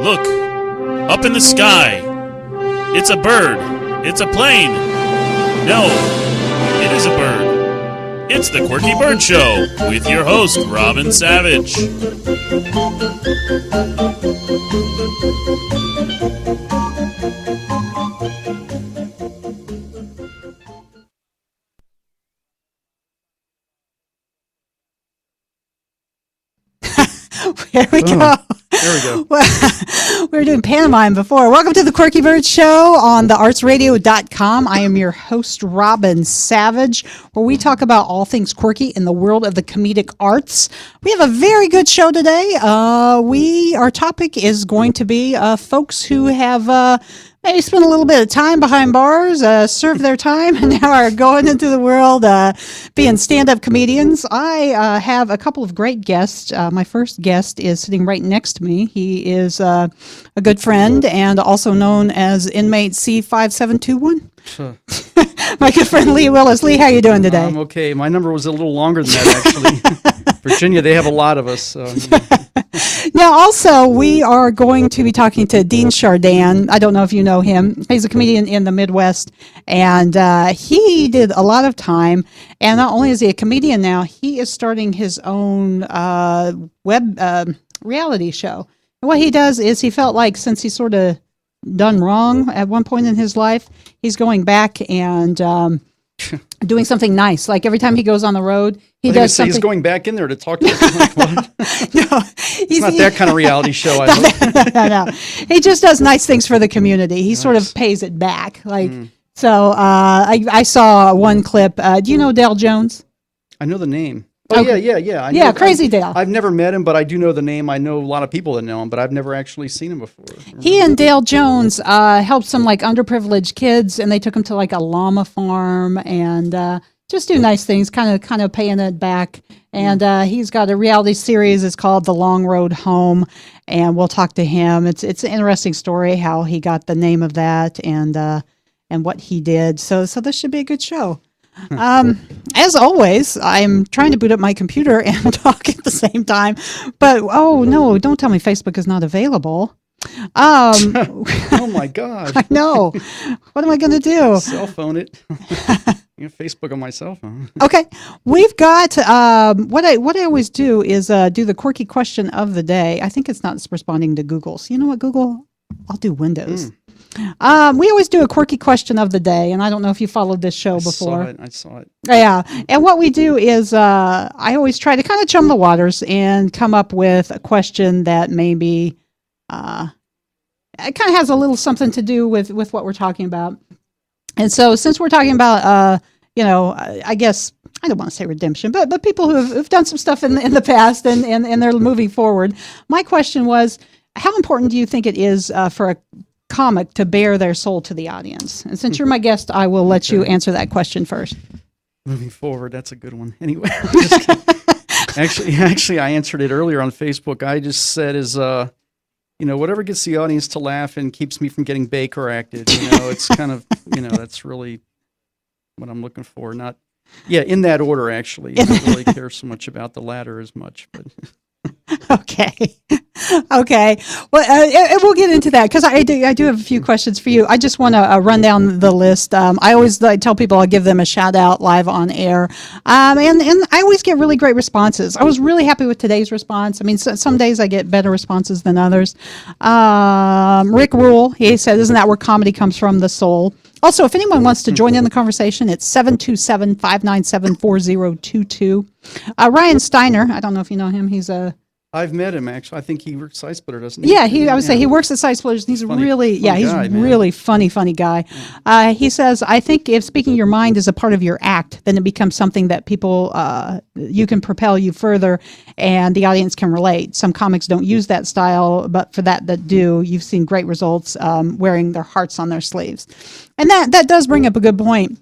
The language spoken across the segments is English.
Look, up in the sky. It's a bird. It's a plane. No, it is a bird. It's the Quirky Bird Show with your host, Robin Savage. There we go. There we go. We were doing pantomime before. Welcome to the Quirky Bird Show on theartsradio.com. I am your host, Robin Savage, where we talk about all things quirky in the world of the comedic arts. We have a very good show today. Our topic is going to be folks who have maybe spent a little bit of time behind bars, served their time, and now are going into the world being stand-up comedians. I have a couple of great guests. My first guest is sitting right next to me. He is a good friend and also known as inmate C5721. My good friend Lee Willis. Lee, how you doing today? I'm okay. My number was a little longer than that, actually. Virginia, they have a lot of us. So. Now, also, we are going to be talking to Dean Chardin. I don't know if you know him. He's a comedian in the Midwest, and he did a lot of time. And not only is he a comedian now, he is starting his own web reality show. And what he does is he felt like since he's sort of done wrong at one point in his life, he's going back and doing something nice. Like every time he goes on the road, he does something. He's going back in there to talk to us. Like, what? No, it's not that kind of reality show. I hope. No. He just does nice things for the community. He sort of pays it back. So I saw one clip. Do you know Dale Jones? I know the name. Oh, okay. Yeah. Yeah, Crazy Dale. I've never met him, but I do know the name. I know a lot of people that know him, but I've never actually seen him before. He and Dale Jones helped some like underprivileged kids, and they took them to like a llama farm and just do nice things, kind of paying it back. And he's got a reality series. It's called The Long Road Home, and we'll talk to him. It's an interesting story how he got the name of that and what he did. So this should be a good show. As always, I'm trying to boot up my computer and talk at the same time, but oh no, don't tell me Facebook is not available. Oh my God. I know. What am I going to do? Cell phone it. Facebook on my cell phone. Okay. We've got, what I always do is do the quirky question of the day. I think it's not responding to Google. So you know what, Google? I'll do Windows. We always do a quirky question of the day, and I don't know if you followed this show before. I saw it. Yeah, and what we do is I always try to kind of chum the waters and come up with a question that maybe it kind of has a little something to do with what we're talking about. And so since we're talking about, I guess, I don't want to say redemption, but people who've done some stuff in the past and they're moving forward, my question was, how important do you think it is for a comic to bare their soul to the audience? And since you're my guest, I will let you answer that question first. Moving forward, that's a good one. Anyway, actually, I answered it earlier on Facebook. I just said whatever gets the audience to laugh and keeps me from getting Baker acted. It's kind of, that's really what I'm looking for. Not, in that order, actually. I don't really care so much about the latter as much, but... Okay. Well, we'll get into that because I do have a few questions for you. I just want to run down the list. I always tell people I'll give them a shout out live on air. And I always get really great responses. I was really happy with today's response. I mean, some days I get better responses than others. Rick Rule, he said, isn't that where comedy comes from, the soul? Also, if anyone wants to join in the conversation, it's 727-597-4022. Ryan Steiner, I don't know if you know him. I've met him, actually. I think he works Side Splitter, doesn't he? Yeah, I would say he works at Side Splitters. He's really funny guy. He says, I think if speaking your mind is a part of your act, then it becomes something that people, you can propel you further and the audience can relate. Some comics don't use that style, but for that do, you've seen great results wearing their hearts on their sleeves. And that does bring up a good point.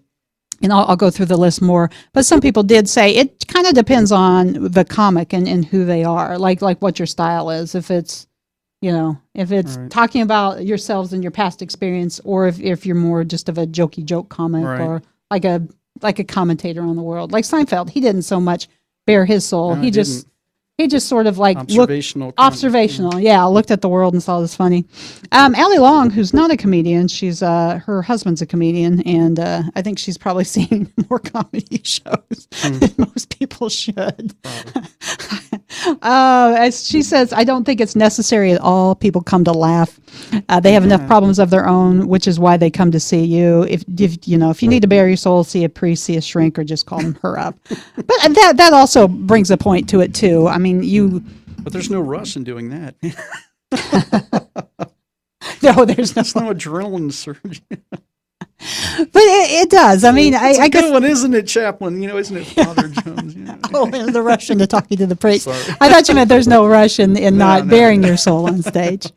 And I'll go through the list more, but some people did say it kind of depends on the comic and who they are, like what your style is. If it's, right. Talking about yourselves and your past experience, or if you're more just of a jokey joke comic, right. Or like a commentator on the world, like Seinfeld. He didn't so much bare his soul. No, he just He just sort of like Observational. observational. Yeah, looked at the world and saw this funny. Allie Long, who's not a comedian, she's her husband's a comedian, and I think she's probably seen more comedy shows than most people should. As she says, I don't think it's necessary at all. People come to laugh. They have enough problems of their own, which is why they come to see you. If you need to bare your soul, see a priest, see a shrink, or just call her up. But that also brings a point to it too. I mean, But there's no rush in doing that. No, there's no adrenaline surge. But it does. I mean, I guess. Good one, isn't it, Chaplain? Isn't it Father Jones? Oh, and the rush into talking to the priest. Sorry. I thought you meant there's no rush in not bearing your soul on stage.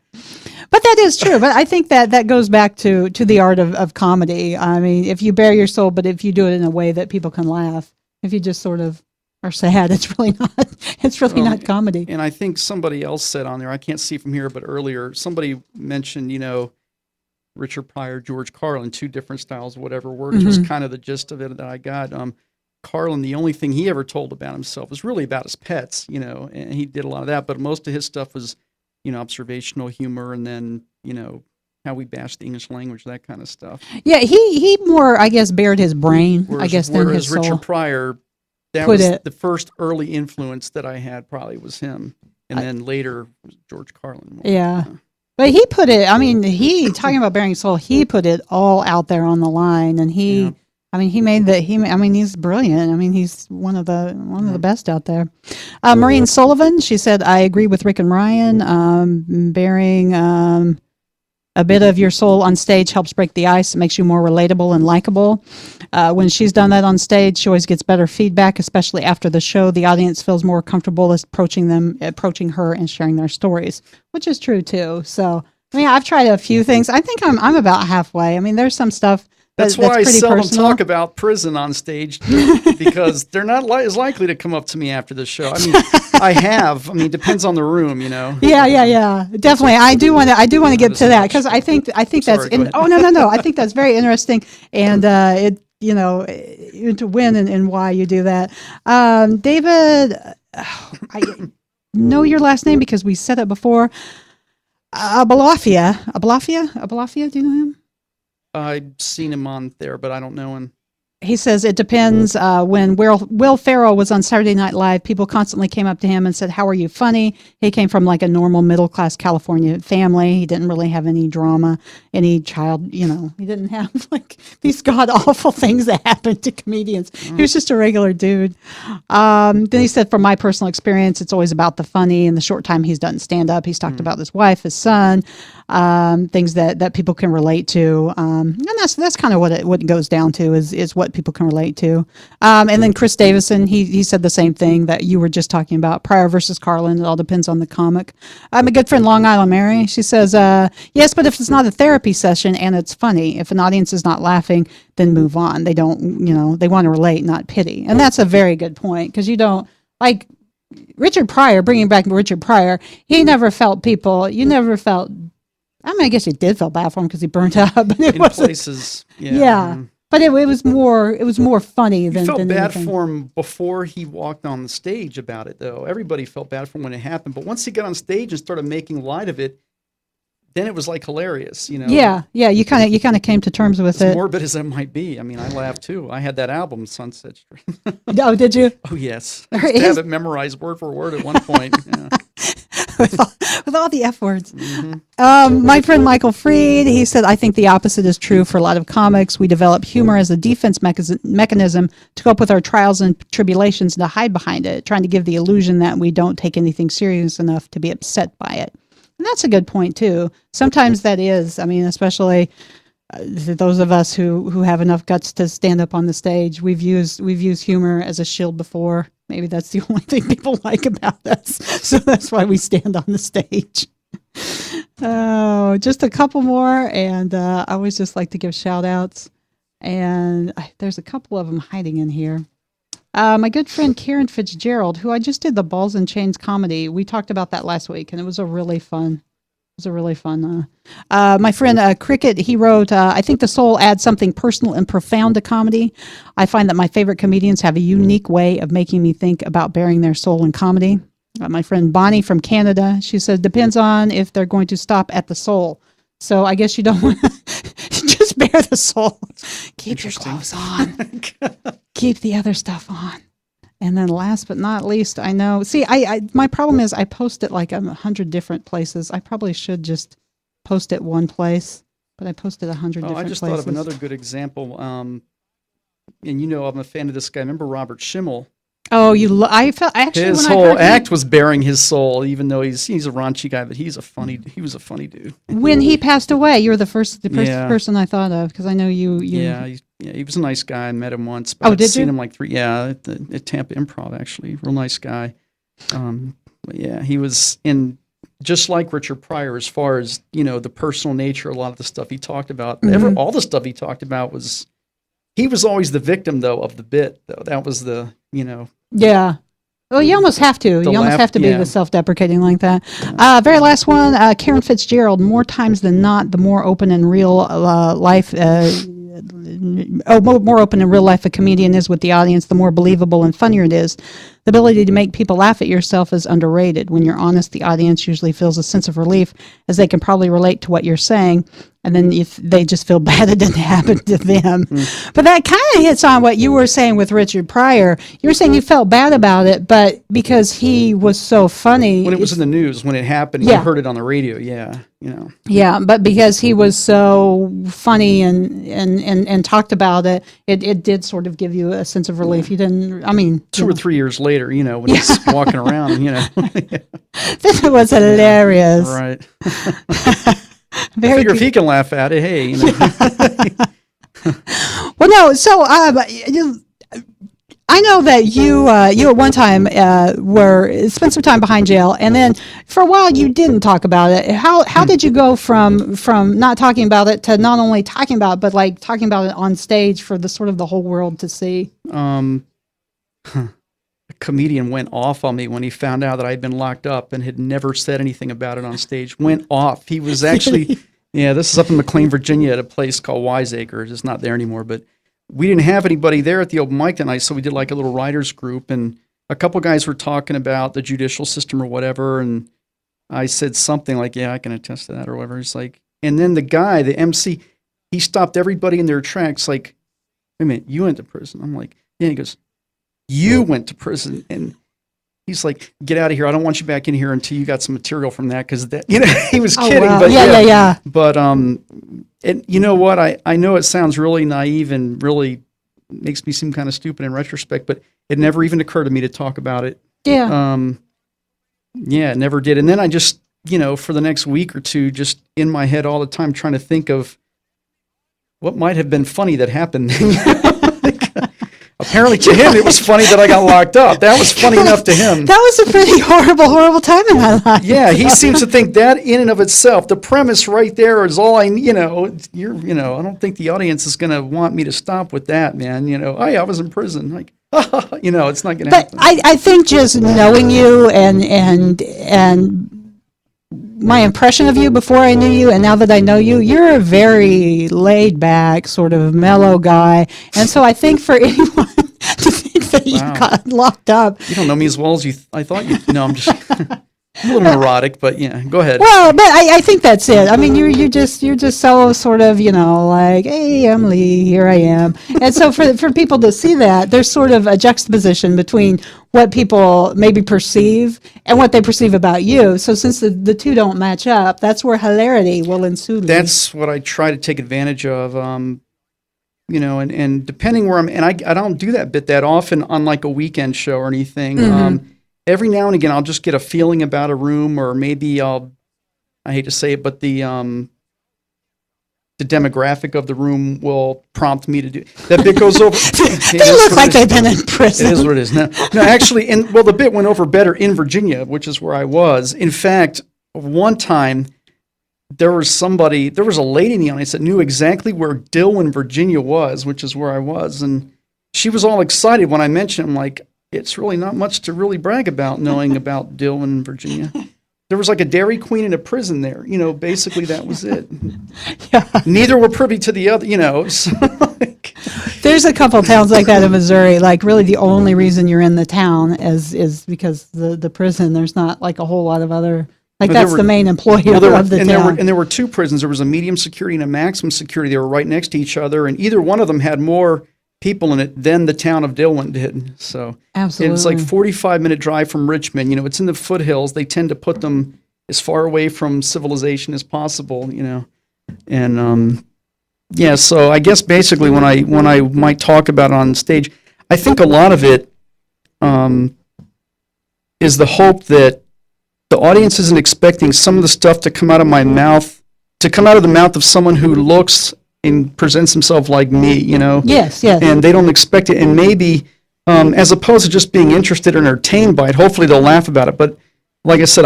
But that is true. But I think that goes back to the art of comedy. I mean, if you bare your soul, but if you do it in a way that people can laugh, if you just sort of are sad, it's really not comedy. And I think somebody else said on there, I can't see from here, but earlier somebody mentioned, Richard Pryor, George Carlin, two different styles, whatever works, was kind of the gist of it that I got. Carlin, the only thing he ever told about himself was really about his pets, and he did a lot of that, but most of his stuff was, observational humor, and then, how we bash the English language, that kind of stuff. Yeah, he more, I guess, bared his brain, than his soul. Richard Pryor, that was the first early influence that I had probably was him, and then later was George Carlin. Yeah. But he put it, talking about bearing soul, he put it all out there on the line, and he's brilliant. He's one of the best out there. Maureen Sullivan, she said, I agree with Rick and Ryan, bearing a bit of your soul on stage helps break the ice. It makes you more relatable and likable. When she's done that on stage, she always gets better feedback, especially after the show. The audience feels more comfortable approaching her and sharing their stories, which is true too. So, I've tried a few things. I think I'm about halfway. There's some stuff. That's why I pretty seldom personal. talk about prison on stage, because they're not as likely to come up to me after the show. I have. It depends on the room, Yeah. Definitely. I do want to get to that, because I think that's. No. I think that's very interesting, and to win and why you do that. David, I know your last name because we said it before. Abalafia. Do you know him? I've seen him on there, but I don't know him. He says it depends. When Will Ferrell was on Saturday Night Live, people constantly came up to him and said, "How are you funny?" He came from like a normal middle-class California family. He didn't really have any drama, any child, he didn't have like these god-awful things that happen to comedians. He was just a regular dude. Then he said, from my personal experience, it's always about the funny. In the short time he's done stand-up, he's talked about his wife, his son, things that people can relate to. And that's kind of what it goes down to is what people can relate to. And then Chris Davison, he said the same thing that you were just talking about, Pryor versus Carlin. It all depends on the comic. My good friend Long Island Mary, she says, yes, but if it's not a therapy session and it's funny, if an audience is not laughing, then move on. They don't, they want to relate, not pity. And that's a very good point, because you don't, like Richard Pryor, bringing back Richard Pryor, he never felt I guess you did feel bad for him because he burnt up. But it in places, yeah. Yeah. But it was more funny than felt bad anything. for him before he walked on the stage about it, though. Everybody felt bad for him when it happened, but once he got on stage and started making light of it, then it was like hilarious, Yeah. You kind of came to terms with it. As morbid as that might be, I laughed too. I had that album, Sunset Strip. Oh, did you? Oh yes, I used to have it memorized word for word at one point. Yeah. with all the F words. My friend Michael Freed, he said, I think the opposite is true for a lot of comics. We develop humor as a defense mechanism to cope with our trials and tribulations and to hide behind it, trying to give the illusion that we don't take anything serious enough to be upset by it. And that's a good point, too. Sometimes that is, especially those of us who have enough guts to stand up on the stage. We've used humor as a shield before. Maybe that's the only thing people like about us. So that's why we stand on the stage. Oh, just a couple more. And I always just like to give shout outs. And there's a couple of them hiding in here. My good friend Karen Fitzgerald, who I just did the Balls and Chains comedy. We talked about that last week, and it was a really fun. My friend Cricket, he wrote, I think the soul adds something personal and profound to comedy. I find that my favorite comedians have a unique way of making me think about bearing their soul in comedy. My friend Bonnie from Canada, she said, depends on if they're going to stop at the soul. So I guess you don't want to just bear the soul. Keep your clothes on. Keep the other stuff on. And then last but not least, I know, see, I my problem is I post it like 100 different places. I probably should just post it one place, but I posted 100 different places. I just thought of another good example. And I'm a fan of this guy. Remember Robert Schimmel? Oh, I felt actually his when whole I heard act was bearing his soul, even though he's a raunchy guy, but he was a funny dude. When he passed away, you were the first Yeah. person I thought of because I know you. Yeah, he was a nice guy. I met him once. But Oh, I'd did seen you? him like at Tampa Improv, actually. Real nice guy. But yeah, he was in just like Richard Pryor as far as, the personal nature, a lot of the stuff he talked about. Mm-hmm. All the stuff he talked about he was always the victim, though, of the bit, though. That was the. Yeah. Well, you almost have to. You almost have to be the self-deprecating like that. Very last one, Karen Fitzgerald. More times than not, the more open and real life, more open in real life a comedian is with the audience, the more believable and funnier it is. The ability to make people laugh at yourself is underrated. When you're honest, the audience usually feels a sense of relief as they can probably relate to what you're saying. And then if they just feel bad it didn't happen to them. But that kind of hits on what you were saying with Richard Pryor. You were saying you felt bad about it, but because he was so funny. When it was in the news, when it happened, you heard it on the radio, Yeah, but because he was so funny and talked about it, it did sort of give you a sense of relief. You didn't, 2 or 3 years later, when he's walking around, This was hilarious. Right. I figure if he can laugh at it, hey, Well, no, so I know that you at one time spent some time behind jail, and then for a while you didn't talk about it. How did you go from not talking about it to not only talking about it, but like talking about it on stage for the whole world to see? A comedian went off on me when he found out that I had been locked up and had never said anything about it on stage. Went off. He was actually, this is up in McLean, Virginia, at a place called Wiseacres. It's not there anymore, but we didn't have anybody there at the open mic that night, so we did like a little writers group, and a couple guys were talking about the judicial system or whatever, and I said something like, yeah, I can attest to that or whatever. It's like, and then the MC, he stopped everybody in their tracks like, wait a minute, you went to prison? I'm like, yeah. He goes, you went to prison, and he's like, get out of here. I don't want you back in here until you got some material from that, because that, he was kidding. Wow. But yeah. But and you know what? I know it sounds really naive and really makes me seem kind of stupid in retrospect, but it never even occurred to me to talk about it. Yeah. It never did. And then I just, for the next week or two, just in my head all the time trying to think of what might have been funny that happened. Apparently to him, it was funny that I got locked up. That was funny enough to him. That was a pretty horrible time in my life. Yeah, he seems to think that in and of itself, the premise right there is all I don't think the audience is going to want me to stop with that, man. Oh yeah, I was in prison. Like, it's not going to happen. But I think just knowing you and my impression of you before I knew you and now that I know you, you're a very laid back, sort of mellow guy. And so I think for anyone to think that you got locked up. You don't know me as well as I thought you. No, I'm just I'm a little neurotic, but yeah, go ahead. Well, but I think that's it. I mean, you're just so sort of, like, hey, I'm Lee, here I am. And so for people to see that, there's sort of a juxtaposition between what people maybe perceive and what they perceive about you. So since the two don't match up, that's where hilarity will ensue. That's what I try to take advantage of. And depending where and I don't do that bit that often on like a weekend show or anything. Mm-hmm. Every now and again, I'll just get a feeling about a room, or maybe I hate to say it, but the demographic of the room will prompt me to do that. Bit goes over. They look like they've been in prison. It is what it is. No, actually, the bit went over better in Virginia, which is where I was. In fact, one time there was a lady in the audience that knew exactly where Dillwyn, Virginia was, which is where I was, and she was all excited when I mentioned, I'm like, it's really not much to really brag about knowing about Dillwyn, Virginia. There was like a Dairy Queen and a prison there. Basically that was it. Yeah. Neither were privy to the other, So There's a couple towns like that in Missouri. Like, really, the only reason you're in the town is because the prison. There's not like a whole lot of other. Like, that's the main employer of the town. There were two prisons. There was a medium security and a maximum security. They were right next to each other, and either one of them had more people in it than the town of Dillon did. So absolutely, it's like 45-minute drive from Richmond. You know, it's in the foothills. They tend to put them as far away from civilization as possible. You know, and yeah. So I guess basically when I might talk about it on stage, I think a lot of it is the hope that the audience isn't expecting some of the stuff to come out of my mouth, to come out of the mouth of someone who looks and presents himself like me, you know? Yes. And they don't expect it. And maybe, as opposed to just being interested or entertained by it, hopefully they'll laugh about it. But like I said,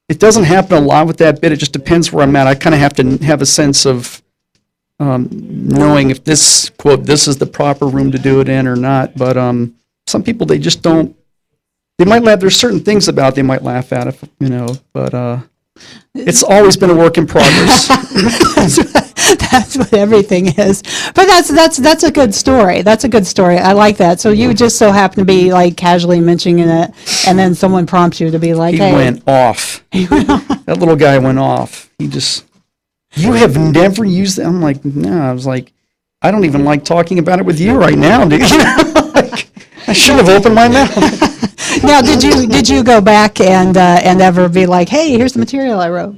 it doesn't happen a lot with that bit. It just depends where I'm at. I kind of have to have a sense of knowing if this, quote, this is the proper room to do it in or not. But some people, they just don't. They might laugh. There's certain things about it they might laugh at, if, you know, but it's always been a work in progress. That's what everything is. But that's a good story. That's a good story. I like that. So you just so happen to be like casually mentioning it, and then someone prompts you to be like, "Hey." He went off. That little guy went off. He just, you have never used that? I'm like, no. I was like, I don't even like talking about it with you right now, dude. You know, like, I should have opened my mouth. Now, did you go back and ever be like, hey, here's the material I wrote?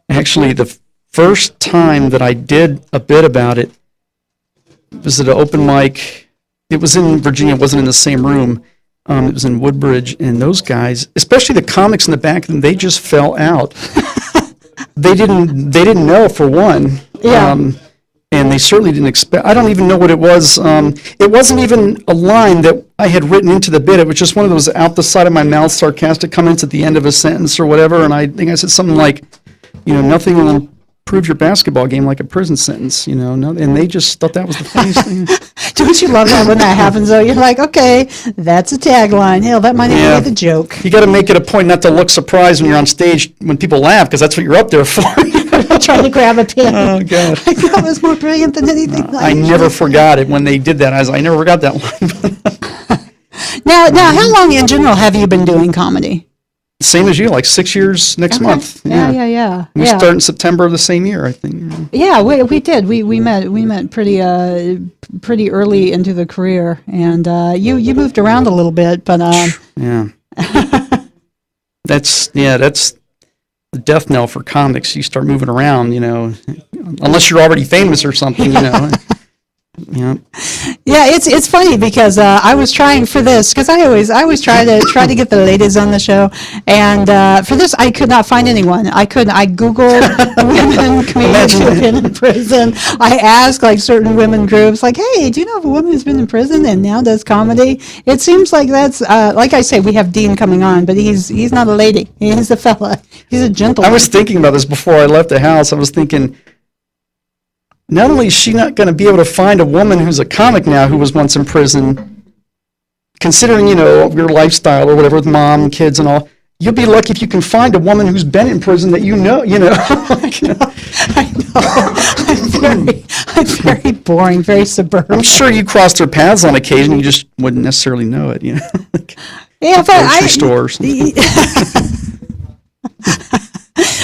Actually, the first time that I did a bit about it was at an open mic. It was in Virginia. It wasn't in the same room. It was in Woodbridge, and those guys, especially the comics in the back of them, they just fell out. They didn't know, for one. Yeah. And they certainly didn't expect. I don't even know what it was. It wasn't even a line that I had written into the bit. It was just one of those out the side of my mouth sarcastic comments at the end of a sentence or whatever. And I think I said something like, you know, nothing will improve your basketball game like a prison sentence, you know. And they just thought that was the funniest thing. Don't you love that when that happens, though? You're like, okay, that's a tagline. Hell, that might even be the joke. You got to make it a point not to look surprised when you're on stage when people laugh, because that's what you're up there for. Trying to grab a pin. Oh, God. I thought it was more brilliant than anything. I never forgot it when they did that. I never forgot that line. Now, how long in general have you been doing comedy? Same as you, like 6 years next month. Yeah. We start in September of the same year, I think. Yeah, we did. We met pretty early into the career, and you moved around a little bit, but yeah. That's the death knell for comics. You start moving around, you know, unless you're already famous or something, you know. Yeah. Yeah, it's funny because I was trying for this, because I always try to get the ladies on the show, and for this I could not find anyone. I Googled women comedians who have been in prison. I asked like certain women groups, like, hey, do you know of a woman who's been in prison and now does comedy? It seems like that's like I say, we have Dean coming on, but he's not a lady. He's a fella. He's a gentleman. I was thinking about this before I left the house. I was thinking, not only is she not going to be able to find a woman who's a comic now who was once in prison, considering, you know, your lifestyle or whatever with mom and kids and all, you'll be lucky if you can find a woman who's been in prison that you know. I know. I'm very boring, very suburban. I'm sure you crossed her paths on occasion. You just wouldn't necessarily know it, you know. Yeah, but grocery store or something.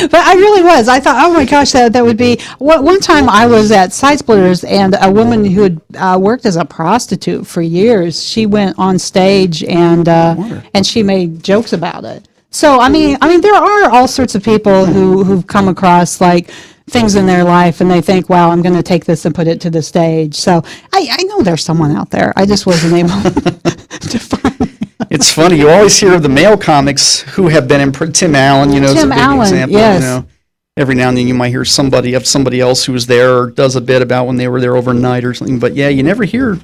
But I really was. I thought, oh my gosh, that would be. One time I was at Side Splitters, and a woman who had worked as a prostitute for years, she went on stage and she made jokes about it. So I mean, there are all sorts of people who've come across like things in their life, and they think, wow, I'm going to take this and put it to the stage. So I know there's someone out there. I just wasn't able to find. It's funny. You always hear of the male comics who have been in prison. Tim Allen, you know, is a big example. Yes. You know, every now and then you might hear somebody else who was there or does a bit about when they were there overnight or something. But yeah, you never hear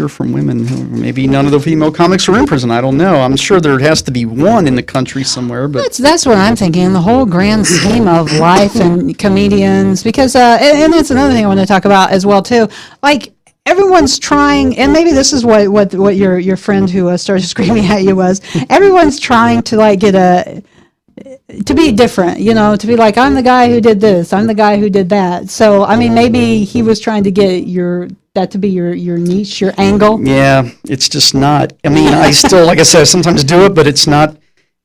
from women. Maybe none of the female comics are in prison. I don't know. I'm sure there has to be one in the country somewhere. But that's what I'm thinking. The whole grand scheme of life and comedians, because and that's another thing I want to talk about as well too. Like, everyone's trying, and maybe this is what your friend who started screaming at you was. Everyone's trying to like get to be different, to be like, I'm the guy who did this, I'm the guy who did that. So, I mean, maybe he was trying to get that to be your niche, your angle. Yeah, it's just not. I mean, I still, like I said, I sometimes do it, but it's not.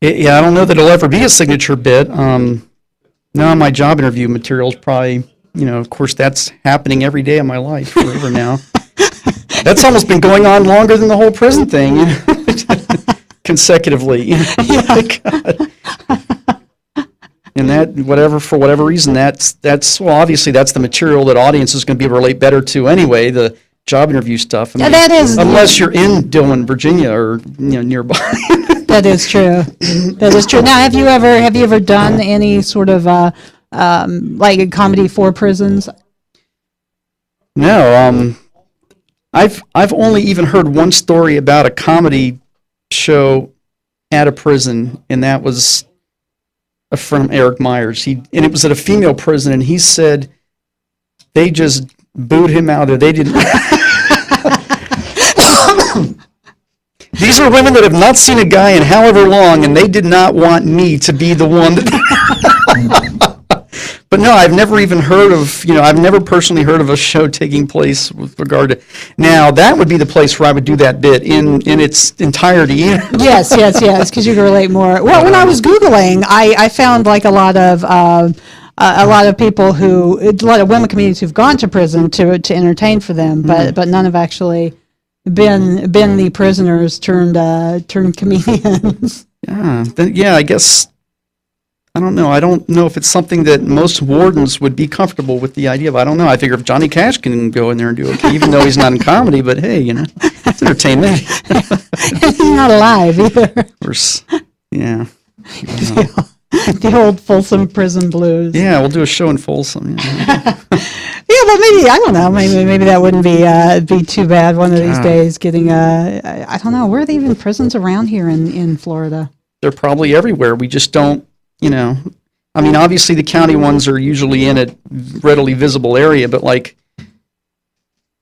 I don't know that it'll ever be a signature bit. Now my job interview material is probably, of course, that's happening every day of my life forever now. That's almost been going on longer than the whole prison thing, consecutively. God. And that, for whatever reason, that's well, obviously that's the material that audience is going to be able to relate better to anyway. The job interview stuff. I mean, that is, unless you're in Dillon, Virginia, or nearby. That is true. That is true. Now, have you ever done any sort of like a comedy for prisons? No. I've only even heard one story about a comedy show at a prison, and that was from Eric Myers. And it was at a female prison, and he said they just booed him out of there. They didn't. These are women that have not seen a guy in however long, and they did not want me to be the one that. But no, I've never even heard of, I've never personally heard of a show taking place with regard to. Now, that would be the place where I would do that bit in its entirety. Yes, because you can relate more. Well, when I was Googling, I found like a lot of people a lot of women comedians who've gone to prison to entertain for them, but none have actually been the prisoners turned comedians. I guess. I don't know. I don't know if it's something that most wardens would be comfortable with the idea of. I don't know. I figure if Johnny Cash can go in there and do okay, even though he's not in comedy, but hey, it's entertainment. He's not alive either. Of course, yeah. The old Folsom Prison Blues. Yeah, we'll do a show in Folsom. Yeah, but maybe, I don't know, maybe that wouldn't be too bad one of these days getting I don't know, where are there even prisons around here in Florida? They're probably everywhere. We just don't, I mean, obviously the county ones are usually in a readily visible area, but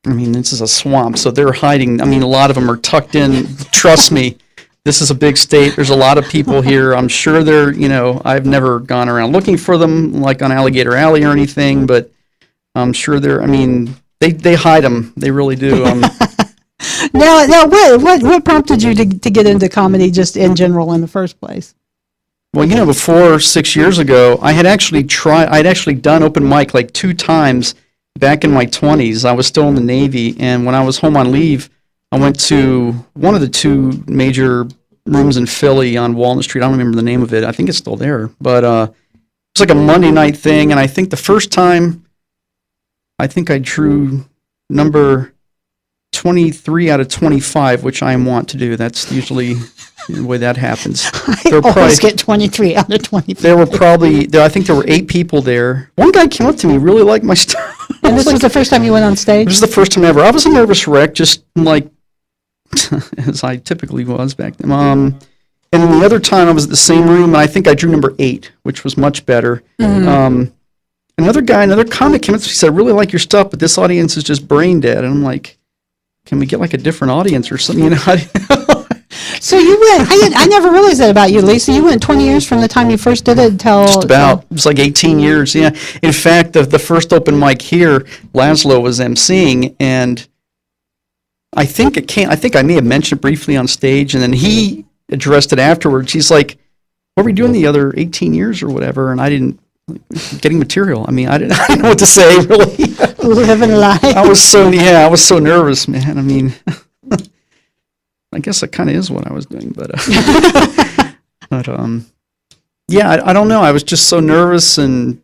this is a swamp, so they're hiding. I mean, a lot of them are tucked in. Trust me, this is a big state. There's a lot of people here. I'm sure they're, I've never gone around looking for them like on Alligator Alley or anything, but I'm sure they hide them. They really do. Now, what prompted you to get into comedy just in general in the first place? Well, before 6 years ago, I'd actually done open mic like 2 times back in my 20s. I was still in the Navy, and when I was home on leave, I went to one of the 2 major rooms in Philly on Walnut Street. I don't remember the name of it. I think it's still there, but it's like a Monday night thing, and I think the first time, I drew number 23 out of 25, which I want to do. That's usually the way that happens. I always get 23 out of 25. I think there were 8 people there. One guy came up to me, really liked my stuff. And this was the first time you went on stage? This was the first time ever. I was a nervous wreck, just like, as I typically was back then. And then the other time I was at the same room, and I think I drew number 8, which was much better. Mm-hmm. Another comic came up to me and said, I really like your stuff, but this audience is just brain dead. And I'm like, can we get like a different audience or something? So you went, I never realized that about you, Lisa. You went 20 years from the time you first did it until... Just about. It was like 18 years, yeah. In fact, the first open mic here, Laszlo was emceeing, and I think I may have mentioned it briefly on stage, and then he addressed it afterwards. He's like, what were you doing the other 18 years or whatever? And I didn't... Getting material. I mean, I didn't know what to say, really. Living life. I was so nervous, man. I mean... I guess that kind of is what I was doing, but yeah, I don't know. I was just so nervous, and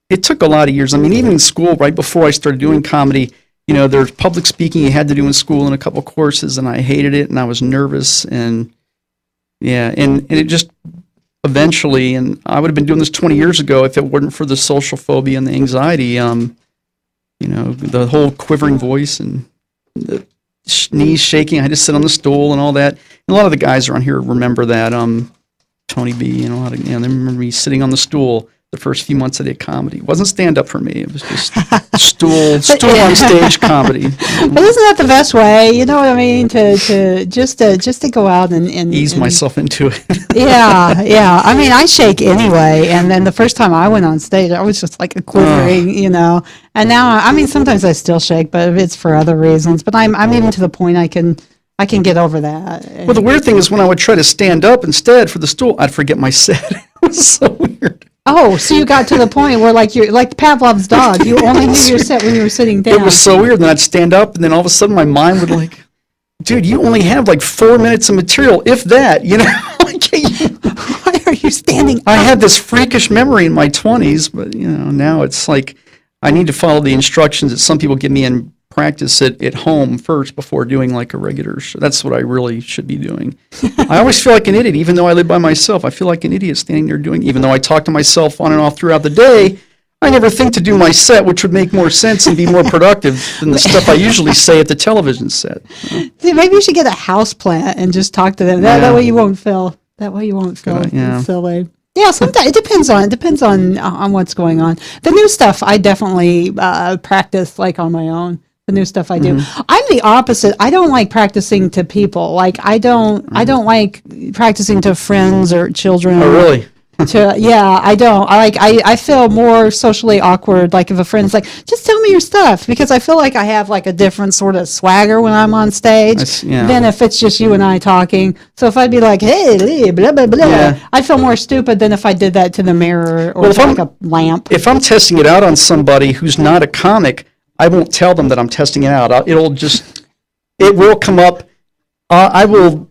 it took a lot of years. I mean, even in school, right before I started doing comedy, there's public speaking you had to do in school in a couple courses, and I hated it, and I was nervous, and yeah, and it just eventually, and I would have been doing this 20 years ago if it weren't for the social phobia and the anxiety, the whole quivering voice and the knees shaking. I had to sit on the stool and all that. And a lot of the guys around here remember that. Tony B and a lot of, they remember me sitting on the stool the first few months I did comedy. It wasn't stand-up for me. It was just stool on stage comedy. But isn't that the best way? You know what I mean? To go out and Ease myself into it. Yeah. I mean, I shake anyway, and then the first time I went on stage, I was just like a quivering, And now, I mean, sometimes I still shake, but it's for other reasons. But I'm even to the point I can get over that. Well, the weird thing is when I would try to stand up instead for the stool, I'd forget my set. It was so weird. Oh, so you got to the point where you're like Pavlov's dog. You only knew your set when you were sitting down. It was so weird. Then I'd stand up, and then all of a sudden my mind would dude, you only have 4 minutes of material, if that, Why are you standing up? I had this freakish memory in my 20s, but, now it's I need to follow the instructions that some people give me and practice it at home first before doing a regular show. That's what I really should be doing. I always feel like an idiot, even though I live by myself. I feel like an idiot standing there even though I talk to myself on and off throughout the day, I never think to do my set, which would make more sense and be more productive than the stuff I usually say at the television set. See, maybe you should get a house plant and just talk to them. That way you won't feel. That way you won't feel silly. Yeah, sometimes it depends on what's going on. The new stuff I definitely practice on my own. The new stuff I do. Mm-hmm. I'm the opposite. I don't like practicing to people. I don't like practicing to friends or children. Oh, really? I don't. I feel more socially awkward. If a friend's just tell me your stuff, because I feel like I have a different sort of swagger when I'm on stage than if it's just you and I talking. So if I'd be hey, blah, blah, blah, I'd feel more stupid than if I did that to the mirror or a lamp. If I'm testing it out on somebody who's not a comic, I won't tell them that I'm testing it out. It will come up. I will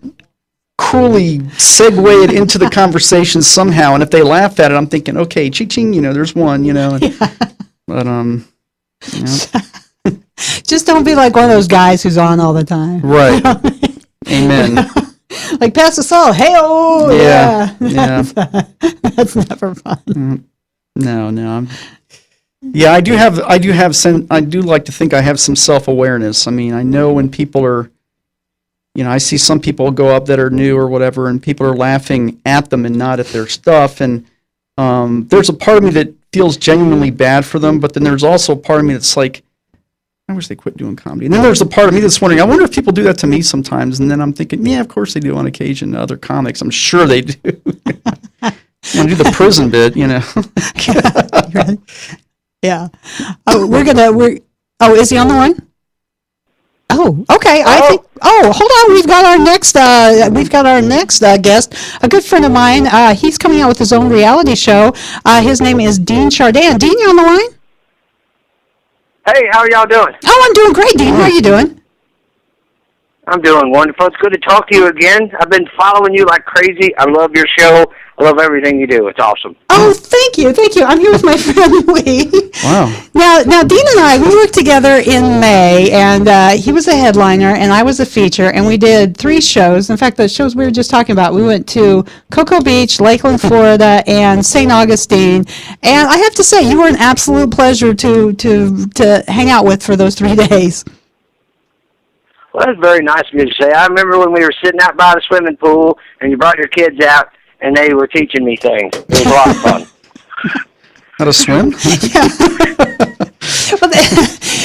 cruelly segue it into the conversation somehow, and if they laugh at it, I'm thinking, okay, ching, there's one, But just don't be like one of those guys who's on all the time. Right. Amen. Pass us all. Hey-oh. Yeah. That's never fun. No. I do like to think I have some self-awareness. I mean, I know when people are, I see some people go up that are new or whatever, and people are laughing at them and not at their stuff. And there's a part of me that feels genuinely bad for them, but then there's also a part of me that's I wish they quit doing comedy. And then there's a part of me that's wondering, I wonder if people do that to me sometimes. And then I'm thinking, yeah, of course they do on occasion to other comics. I'm sure they do. Want to do the prison bit, Right. Yeah. Oh, is he on the line? Oh, okay. Hold on. We've got our next guest, a good friend of mine. He's coming out with his own reality show. His name is Dean Chardin. Dean, you on the line? Hey, how are y'all doing? Oh, I'm doing great, Dean. How are you doing? I'm doing wonderful. It's good to talk to you again. I've been following you like crazy. I love your show. I love everything you do. It's awesome. Oh, thank you. I'm here with my friend Lee. Wow. Now, Dean and I, we worked together in May, and he was a headliner, and I was a feature, and we did 3 shows. In fact, the shows we were just talking about, we went to Cocoa Beach, Lakeland, Florida, and St. Augustine. And I have to say, you were an absolute pleasure to hang out with for those 3 days. Well, that's very nice of you to say. I remember when we were sitting out by the swimming pool, and you brought your kids out, and they were teaching me things. It was a lot of fun. How to swim? Well,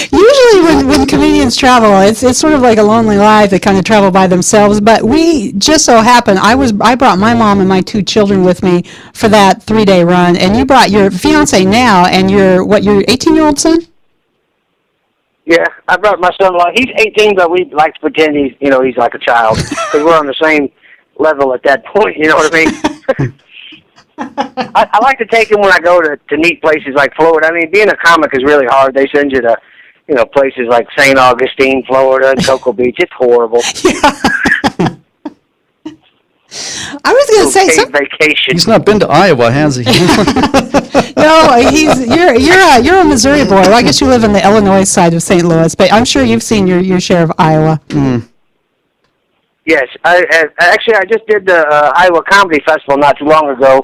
usually when comedians travel, it's sort of like a lonely life. They kind of travel by themselves. But we just so happened, I brought my mom and my 2 children with me for that 3-day run, and you brought your fiance now and your 18-year-old son? Yeah, I brought my son along. He's 18, but we like to pretend he's like a child because we're on the same level at that point. You know what I mean? I like to take him when I go to neat places like Florida. I mean, being a comic is really hard. They send you to places like St. Augustine, Florida, and Cocoa Beach. It's horrible. Yeah. I was going to say vacation. He's not been to Iowa, has he? No, you're a Missouri boy. Well, I guess you live on the Illinois side of St. Louis, but I'm sure you've seen your share of Iowa. Mm. Yes, I just did the Iowa Comedy Festival not too long ago,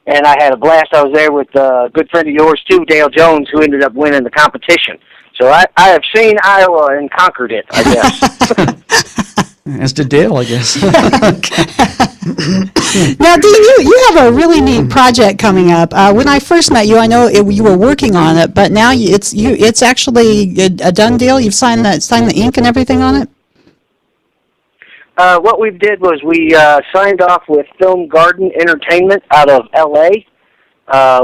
and I had a blast. I was there with a good friend of yours too, Dale Jones, who ended up winning the competition. So I have seen Iowa and conquered it, I guess. As did Dale, I guess. Now, Dean, you have a really neat project coming up. When I first met you, I know you were working on it, but now it's actually a done deal. You've signed the ink and everything on it. What we did was we signed off with Film Garden Entertainment out of L.A.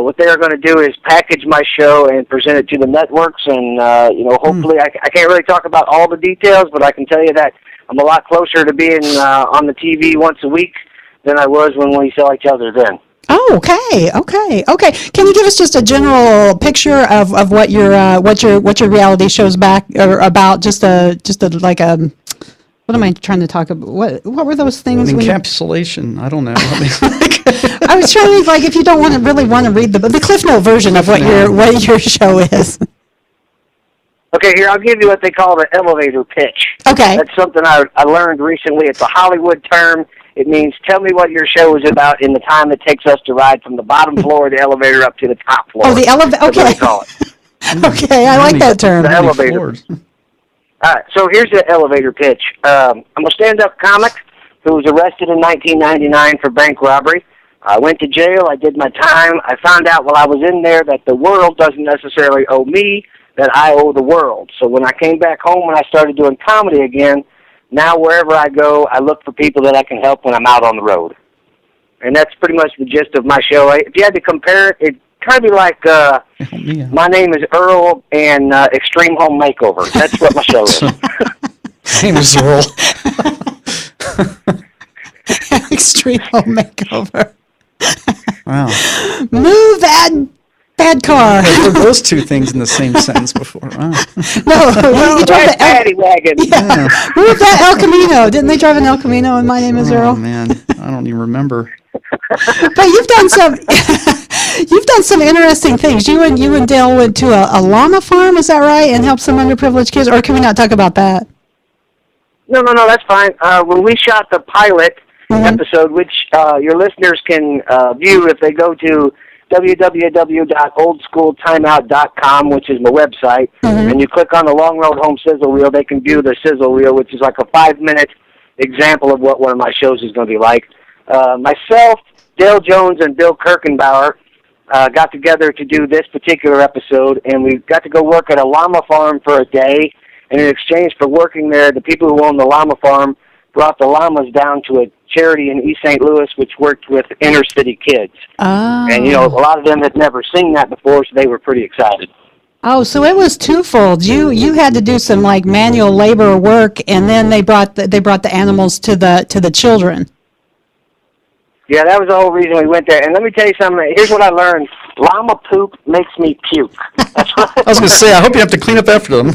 What they are going to do is package my show and present it to the networks, and hopefully, I can't really talk about all the details, but I can tell you that I'm a lot closer to being on the TV once a week than I was when we saw each other then. Oh, okay. Can you give us just a general picture of what your reality show's about? Just like a. What am I trying to talk about? What were those things? Encapsulation. I don't know. I was trying to, like, if you don't want to read the Cliff Note version of what your show is. Okay, here, I'll give you what they call the elevator pitch. Okay. That's something I learned recently. It's a Hollywood term. It means tell me what your show is about in the time it takes us to ride from the bottom floor of the elevator up to the top floor. Oh, the elevator. Okay. That's what they call it. Okay, I like that term. The elevator. All right, so here's the elevator pitch. I'm a stand-up comic who was arrested in 1999 for bank robbery. I went to jail. I did my time. I found out while I was in there that the world doesn't necessarily owe me, that I owe the world. So when I came back home and I started doing comedy again, now wherever I go, I look for people that I can help when I'm out on the road. And that's pretty much the gist of my show. If you had to compare it, it'd kind of be like My Name is Earl and Extreme Home Makeover. That's what my show is. My name is Earl. Extreme Home Makeover. Wow. Move that bad car. I've heard those two things in the same sentence before. Wow. No, you drive the Paddy wagon. Yeah. Move that El Camino. Didn't they drive an El Camino in My Name is Earl? Oh, man. I don't even remember. But you've done some interesting things. You and Dale went to a llama farm, is that right? And helped some underprivileged kids, or can we not talk about that? No, that's fine. When we shot the pilot episode, which your listeners can view if they go to www.oldschooltimeout.com, which is my website, and you click on the Long Road Home sizzle reel, they can view the sizzle reel, which is like a 5-minute example of what one of my shows is going to be like. Myself, Dale Jones, and Bill Kirkenbauer got together to do this particular episode, and we got to go work at a llama farm for a day, and in exchange for working there, the people who own the llama farm brought the llamas down to a charity in East St. Louis which worked with inner city kids. Oh. And, a lot of them had never seen that before, so they were pretty excited. Oh, so it was twofold. You had to do some like manual labor work, and then they brought the animals to the children. Yeah, that was the whole reason we went there. And let me tell you something. Here's what I learned. Llama poop makes me puke. That's what I was going to say, I hope you have to clean up after them.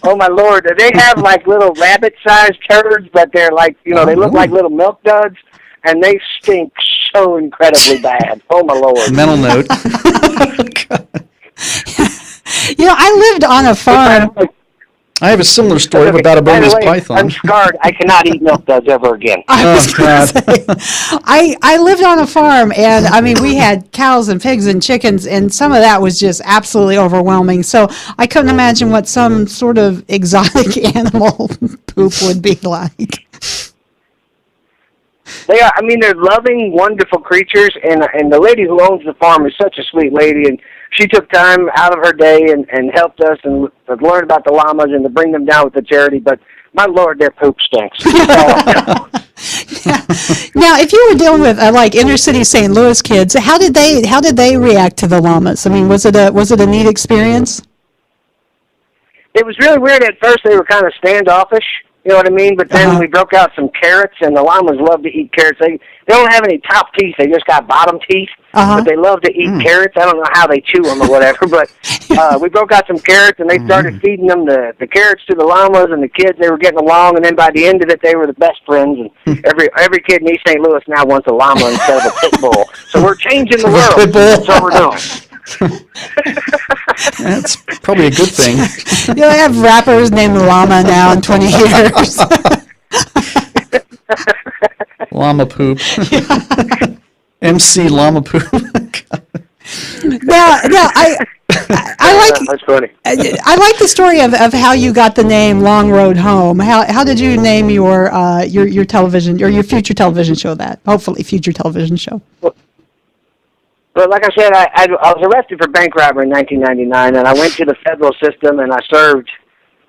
Oh, my Lord. They have, like, little rabbit-sized turds, but they're like, they look like little milk duds, and they stink so incredibly bad. Oh, my Lord. Mental note. I lived on a farm. I have a similar story about a Burmese python. I'm scarred. I cannot eat milk duds ever again. I lived on a farm, and I mean, we had cows and pigs and chickens, and some of that was just absolutely overwhelming. So I couldn't imagine what some sort of exotic animal poop would be like. They are. I mean, they're loving, wonderful creatures, and the lady who owns the farm is such a sweet lady, and she took time out of her day and helped us and learn about the llamas and to bring them down with the charity. But my Lord, their poop stinks. Yeah. Now, if you were dealing with like inner city St. Louis kids, how did they react to the llamas? I mean, was it a neat experience? It was really weird at first. They were kind of standoffish. You know what I mean? But then we broke out some carrots, and the llamas love to eat carrots. They don't have any top teeth. They just got bottom teeth, but they love to eat carrots. I don't know how they chew them or whatever, but we broke out some carrots, and they started feeding them the carrots to the llamas and the kids. They were getting along, and then by the end of it, they were the best friends. And every kid in East St. Louis now wants a llama instead of a pit bull. So we're changing the world. That's what we're doing. That's probably a good thing. You'll have rappers named Llama now in 20 years. Llama poop. MC Llama poop. Now, That's funny. I like the story of how you got the name Long Road Home. How did you name your television or your future television show that? Hopefully future television show. But like I said, I was arrested for bank robbery in 1999, and I went to the federal system, and I served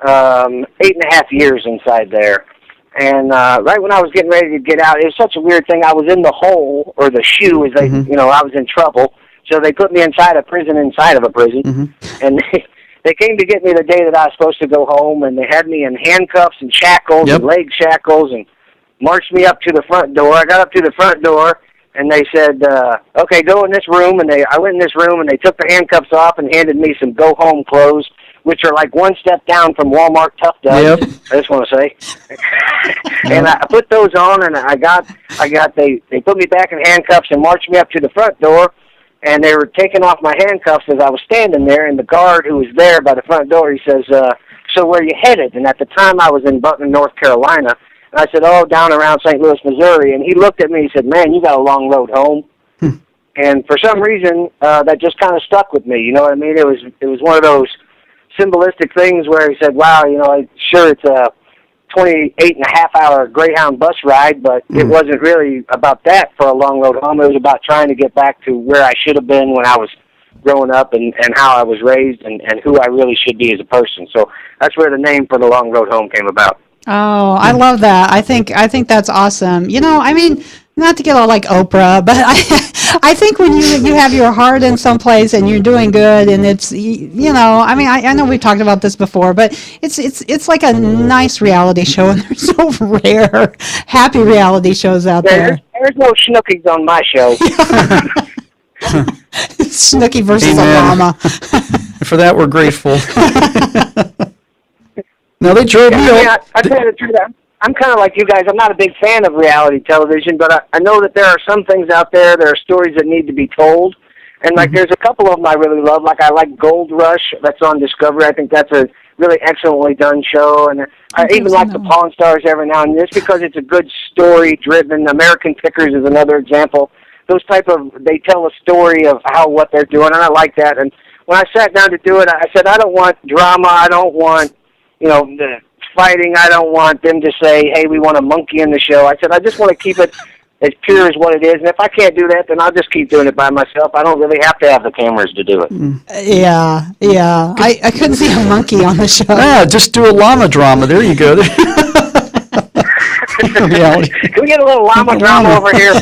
8.5 years inside there. And right when I was getting ready to get out, it was such a weird thing. I was in the hole, or the shoe, as they, I was in trouble. So they put me inside a prison inside of a prison. And they came to get me the day that I was supposed to go home, and they had me in handcuffs and shackles and leg shackles and marched me up to the front door. I got up to the front door, and they said, okay, go in this room. And I went in this room, and they took the handcuffs off and handed me some go-home clothes, which are like one step down from Walmart Tough Duds, I just want to say. And I put those on, and they put me back in handcuffs and marched me up to the front door, and they were taking off my handcuffs as I was standing there, and the guard who was there by the front door, he says, so where you headed? And at the time I was in Butler, North Carolina, and I said, oh, down around St. Louis, Missouri. And he looked at me and he said, man, you got a long road home. And for some reason, that just kind of stuck with me, you know what I mean? It was one of those symbolistic things where he said, wow, sure it's a 28.5-hour Greyhound bus ride, but it wasn't really about that for a long road home. It was about trying to get back to where I should have been when I was growing up and how I was raised and who I really should be as a person. So that's where the name for the long road home came about. Oh, I love that. I think that's awesome. I mean, not to get all like Oprah, but I think when you have your heart in some place and you're doing good, and it's I mean, I know we've talked about this before, but it's like a nice reality show, and there's so rare happy reality shows out there. There's no Snookies on my show. Snooki versus Obama. For that, we're grateful. Now they drove me out. I tell you the truth, I'm kind of like you guys. I'm not a big fan of reality television, but I know that there are some things out there. There are stories that need to be told. And, there's a couple of them I really love. Like, I like Gold Rush. That's on Discovery. I think that's a really excellently done show. And I even like the Pawn Stars every now and then, just because it's a good story-driven. American Pickers is another example. Those they tell a story of what they're doing, and I like that. And when I sat down to do it, I said, I don't want drama. I don't want, the fighting. I don't want them to say, hey, we want a monkey in the show. I said, I just want to keep it as pure as what it is. And if I can't do that, then I'll just keep doing it by myself. I don't really have to have the cameras to do it. Yeah. I couldn't see a monkey on the show. Yeah, just do a llama drama. There you go. Can we get a little llama drama over here?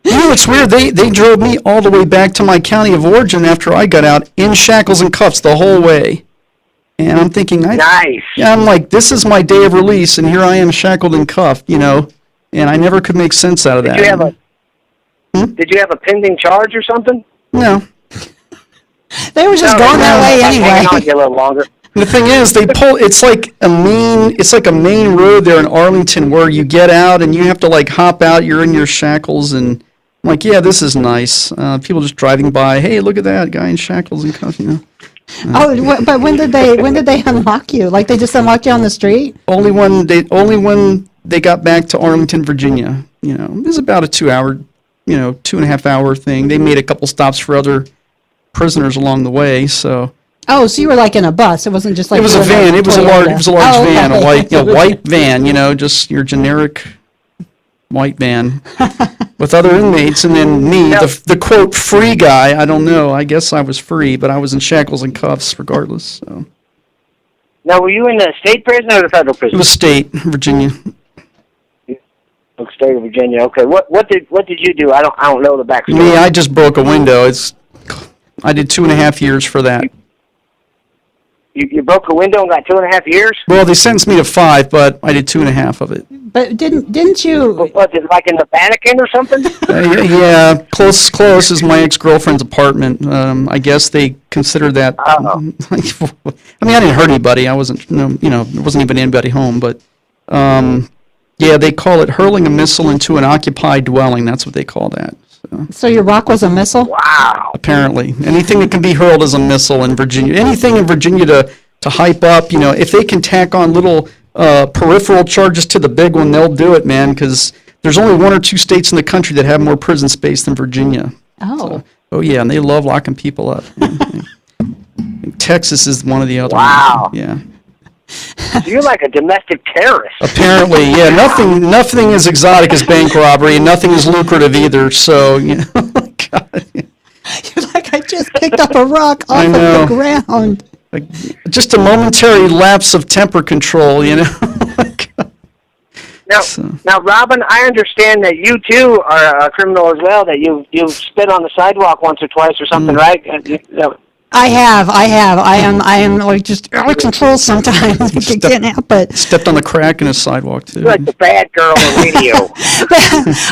It's weird. They drove me all the way back to my county of origin after I got out in shackles and cuffs the whole way. And I'm thinking, nice. Yeah, I'm like, this is my day of release, and here I am shackled and cuffed, and I never could make sense out of that. Did you have a pending charge or something? No. They were just going that way anyway. A little longer. The thing is, it's like a main road there in Arlington where you get out and you have to hop out. You're in your shackles, and I'm like, yeah, this is nice. People just driving by, hey, look at that guy in shackles and cuffs, But when did they unlock you? Like, they just unlocked you on the street? Only when they got back to Arlington, Virginia. It was about a 2.5 hour thing. They made a couple stops for other prisoners along the way. So. Oh, so you were in a bus? It wasn't just like. It was a van. It was a large van, okay. a white van. Just your generic white van with other inmates, and then me, the quote free guy. I don't know. I guess I was free, but I was in shackles and cuffs regardless. So. Now, were you in the state prison or the federal prison? It was state, Virginia. State of Virginia. Okay. What did you do? I don't know the backstory. Me, I just broke a window. I did 2.5 years for that. You broke a window and got 2.5 years? Well, they sentenced me to 5, but I did 2.5 of it. But didn't you? Was it like in the Vatican or something? Yeah, close is my ex-girlfriend's apartment. I guess they consider that. I mean, I didn't hurt anybody. I wasn't, there wasn't even anybody home. But yeah, they call it hurling a missile into an occupied dwelling. That's what they call that. So your rock was a missile? Wow. Apparently, anything that can be hurled is a missile in Virginia. Anything in Virginia to hype up, if they can tack on little peripheral charges to the big one, they'll do it, man, because there's only 1 or 2 states in the country that have more prison space than Virginia. Oh. So Oh yeah, and they love locking people up. Texas is one of the other. Wow. Ones. Yeah. So you're like a domestic terrorist. Apparently, yeah. Nothing is exotic as bank robbery, and nothing is lucrative either. So, God. You're like, I just picked up a rock off of the ground. Like, just a momentary lapse of temper control, Now, Robin, I understand that you too are a criminal as well. That you've spit on the sidewalk once or twice or something, right? I have. I am like just out of control sometimes. It can't help it. Stepped on the crack in a sidewalk too. You're like the bad girl on radio. But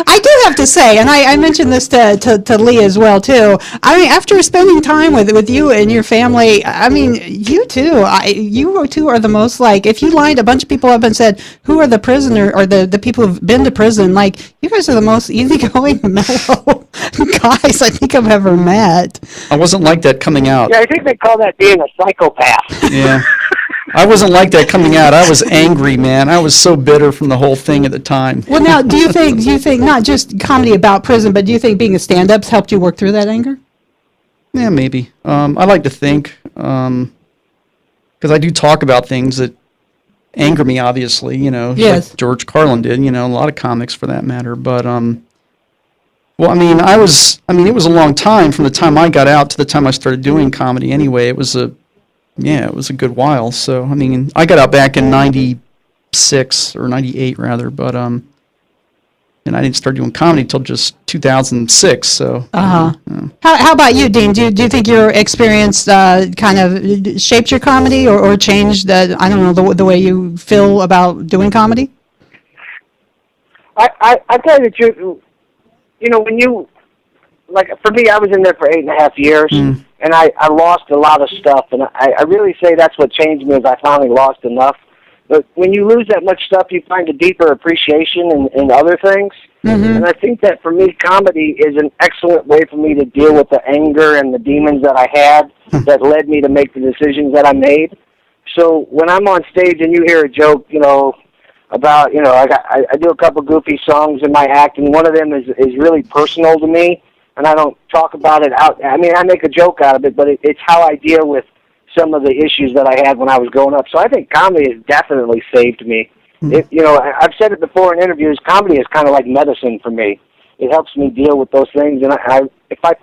I do have to say, and I mentioned this to Lee as well too. I mean, after spending time with you and your family, I mean, you two are the most like. If you lined a bunch of people up and said who are the prisoner or the people who've been to prison, like you guys are the most easygoing, mellow guys I think I've ever met. I wasn't like that coming out. Yeah, I think they call that being a psychopath. Yeah. I wasn't like that coming out. I was angry, man. I was so bitter from the whole thing at the time. Well, now, do you think not just comedy about prison, but do you think being a stand-up's helped you work through that anger? Yeah, maybe. I like to think, because I do talk about things that anger me, obviously, Yes. like George Carlin did, a lot of comics for that matter. But, well, I mean, it was a long time from the time I got out to the time I started doing comedy anyway. It was a good while. So, I mean, I got out back in 96 or 98 rather, but, and I didn't start doing comedy until just 2006. So, How about you, Dean? Do you think your experience kind of shaped your comedy or changed the way you feel about doing comedy? I tell you the truth. When you, like, for me, I was in there for 8.5 years, and I lost a lot of stuff, and I really say that's what changed me is I finally lost enough. But when you lose that much stuff, you find a deeper appreciation in other things. Mm-hmm. And I think that for me, comedy is an excellent way for me to deal with the anger and the demons that I had that led me to make the decisions that I made. So when I'm on stage and you hear a joke, about, I do a couple goofy songs in my act, and one of them is really personal to me, and I don't talk about it out. I mean, I make a joke out of it, but it's how I deal with some of the issues that I had when I was growing up. So I think comedy has definitely saved me. I've said it before in interviews, comedy is kind of like medicine for me. It helps me deal with those things, and if I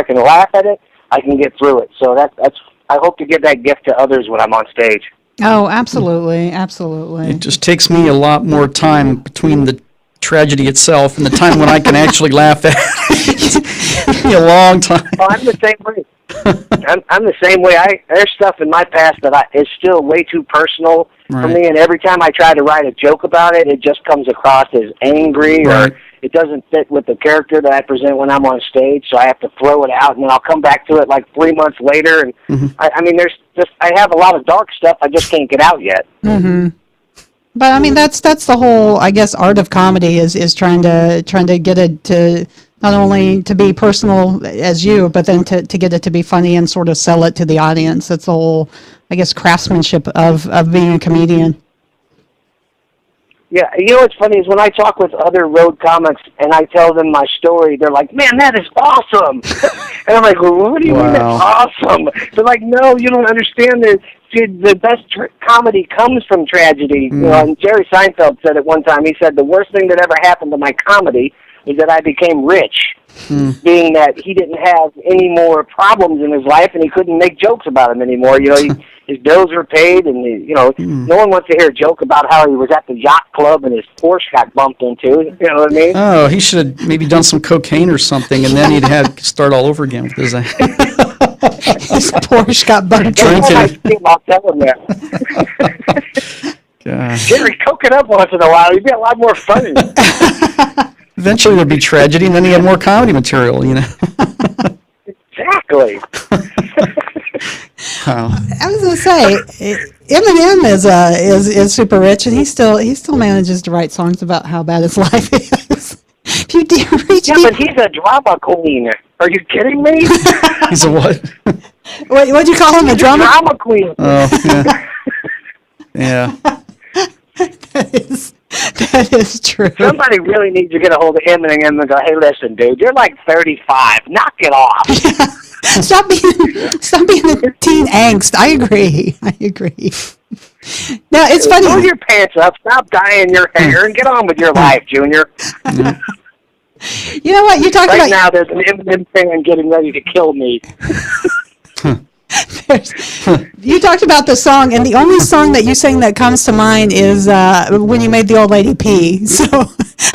can laugh at it, I can get through it. So I hope to give that gift to others when I'm on stage. Oh, absolutely, absolutely. It just takes me a lot more time between the tragedy itself and the time when I can actually laugh at it. A long time. Oh, I'm the same way. I'm the same way. There's stuff in my past that is still way too personal for me, and every time I try to write a joke about it, it just comes across as angry or it doesn't fit with the character that I present when I'm on stage, so I have to throw it out, and then I'll come back to it like 3 months later. And I have a lot of dark stuff I just can't get out yet. Mm-hmm. But I mean, that's the whole, I guess, art of comedy is trying to get it to not only to be personal as you, but then to get it to be funny and sort of sell it to the audience. That's the whole, I guess, craftsmanship of being a comedian. Yeah, what's funny is when I talk with other road comics and I tell them my story, they're like, "Man, that is awesome!" And I'm like, "Well, what do you mean that's awesome?" They're like, "No, you don't understand. The best comedy comes from tragedy." And Jerry Seinfeld said it one time. He said the worst thing that ever happened to my comedy is that I became rich, being that he didn't have any more problems in his life and he couldn't make jokes about them anymore. His bills were paid, and no one wants to hear a joke about how he was at the yacht club and his Porsche got bumped into. You know what I mean? Oh, he should have maybe done some cocaine or something, and then he'd start all over again with his. His Porsche got bumped. Drinking. I'll tell him that. Gosh. Jerry, coke it up once in a while. You'd be a lot more funny. Eventually there'd be tragedy, and then he had more comedy material. Exactly. Wow. I was gonna say, Eminem is super rich, and he still manages to write songs about how bad his life is. If you reach but he's a drama queen. Are you kidding me? He's a what? What'd you call him? A drama queen. Oh, yeah. Yeah. That is true. Somebody really needs to get a hold of Eminem and go, hey, listen, dude, you're like 35. Knock it off. Stop being a teen angst. I agree. Now, it's funny. Pull your pants up, stop dyeing your hair, and get on with your life, Junior. You know what? You talked right about... now, there's an Eminem fan getting ready to kill me. You talked about the song, and the only song that you sang that comes to mind is when you made the old lady pee. So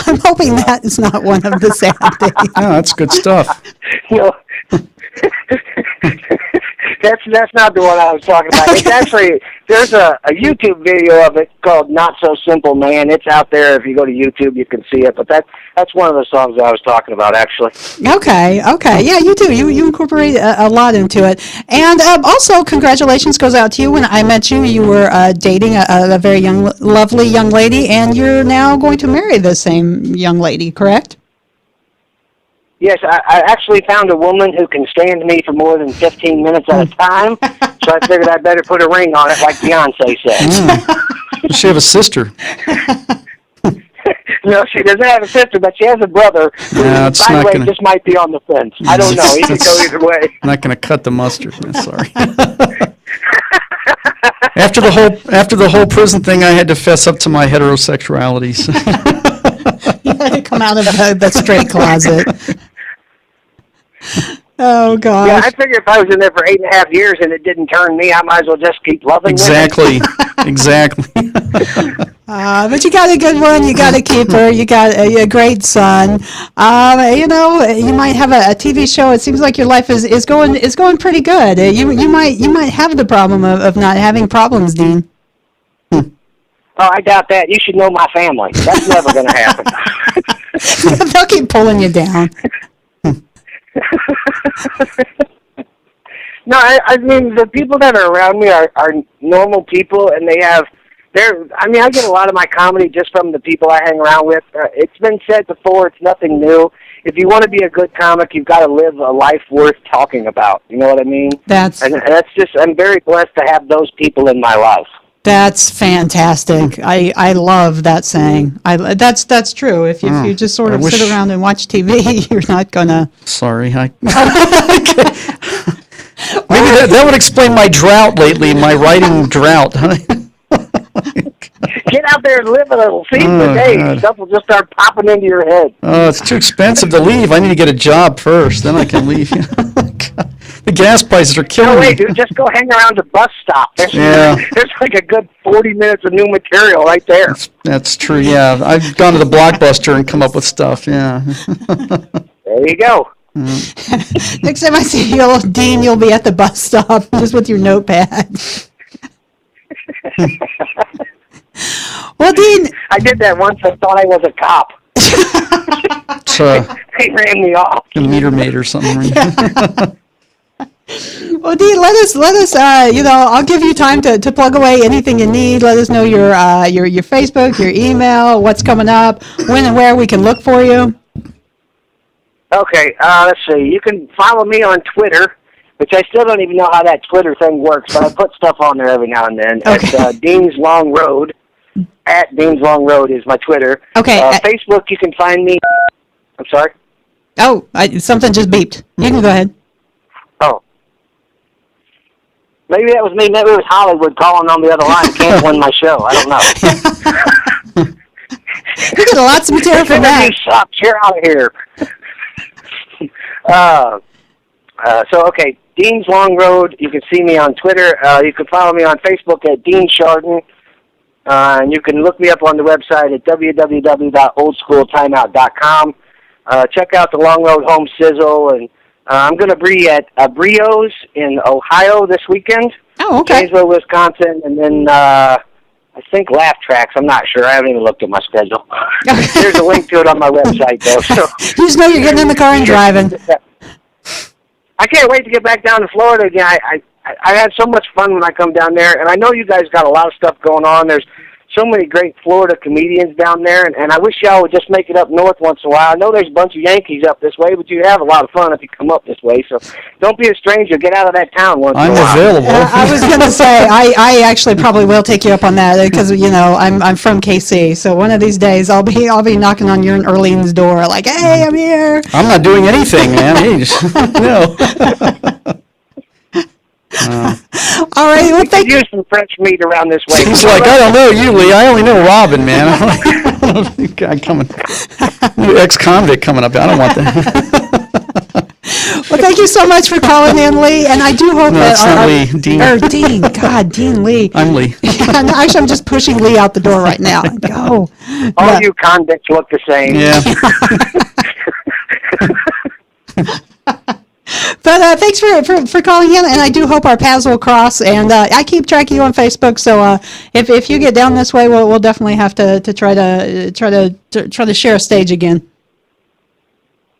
I'm hoping that is not one of the sad things. Oh, that's good stuff. No. That's not the one I was talking about. It's actually, there's a YouTube video of it called Not So Simple Man. It's out there. If you go to YouTube, you can see it. But that's one of the songs that I was talking about, actually. Okay. Yeah, you do. You incorporate a lot into it. And also, congratulations goes out to you. When I met you, you were dating a very lovely young lady, and you're now going to marry the same young lady, correct? Yes, I actually found a woman who can stand me for more than 15 minutes at a time, so I figured I'd better put a ring on it like Beyonce said. Does she have a sister? No, she doesn't have a sister, but she has a brother who, No, it's by the not way, gonna... just might be on the fence. I don't know. He could go either way. I'm not going to cut the mustard. I'm sorry. After the whole prison thing, I had to fess up to my heterosexuality. So. You had to come out of the straight closet. Oh, gosh. Yeah, I figure if I was in there for 8.5 years and it didn't turn me, I might as well just keep loving Exactly. But you got a good one. You got a keeper. You got a great son. You might have a TV show. It seems like your life is going pretty good. You might have the problem of not having problems, Dean. Oh, I doubt that. You should know my family. That's never going to happen. They'll keep pulling you down. No, I mean, the people that are around me are normal people, and I get a lot of my comedy just from the people I hang around with. It's been said before, it's nothing new. If you want to be a good comic, you've got to live a life worth talking about. You know what I mean? I'm very blessed to have those people in my life. That's fantastic. I love that saying. That's true. If you just sort of sit around and watch TV, you're not gonna. Sorry, maybe that would explain my drought lately. My writing drought. Get out there and live a little. See, today stuff will just start popping into your head. Oh, it's too expensive to leave. I need to get a job first, then I can leave. The gas prices are killing me. No way, dude. Just go hang around the bus stop. There's like a good 40 minutes of new material right there. That's true, yeah. I've gone to the Blockbuster and come up with stuff, yeah. There you go. Next time I see you, Dean, you'll be at the bus stop just with your notepad. Well, Dean. I did that once. I thought I was a cop. They ran me off. A meter maid or something. Right? Well, Dean, let us. I'll give you time to plug away anything you need. Let us know your Facebook, your email, what's coming up, when and where we can look for you. Okay, let's see. You can follow me on Twitter, which I still don't even know how that Twitter thing works, but I put stuff on there every now and then. Okay. At Dean's Long Road. At Dean's Long Road is my Twitter. Okay. Facebook, you can find me. I'm sorry? Oh, something just beeped. You can go ahead. Oh. Maybe that was me. Maybe it was Hollywood calling on the other line canceling my show. I don't know. You got lots of material for that. Interview sucks. You're out of here. Okay, Dean's Long Road. You can see me on Twitter. You can follow me on Facebook at Dean Chardon. And you can look me up on the website at www.oldschooltimeout.com. Check out the Long Road Home Sizzle, and I'm going to be at Brio's in Ohio this weekend. Oh, okay. Janesville, Wisconsin, and then I think Laugh Tracks. I'm not sure. I haven't even looked at my schedule. There's a link to it on my website, though. So you just know you're getting in the car and driving. I can't wait to get back down to Florida again. I had so much fun when I come down there, and I know you guys got a lot of stuff going on. There's so many great Florida comedians down there, and I wish y'all would just make it up north once in a while. I know there's a bunch of Yankees up this way, but you have a lot of fun if you come up this way. So don't be a stranger. Get out of that town once in a while. I'm available. I was going to say, I actually probably will take you up on that because, I'm from KC. So one of these days I'll be knocking on your Orleans door like, hey, I'm here. I'm not doing anything, man. Hey, just, no. All right. Well, thank you. Use some French meat around this way. He's like, I don't know you, Lee. I only know Robin, man. I don't know guy coming, new ex-convict coming up. I don't want that. Well, thank you so much for calling in, Lee. And I do hope No, that it's not Lee. Dean. Dean. God, Dean Lee. I'm Lee. Yeah, no, actually, I'm just pushing Lee out the door right now. Go. All you convicts look the same. Yeah. But thanks for calling in, and I do hope our paths will cross. And I keep track of you on Facebook, so if you get down this way, we'll definitely have to try to share a stage again.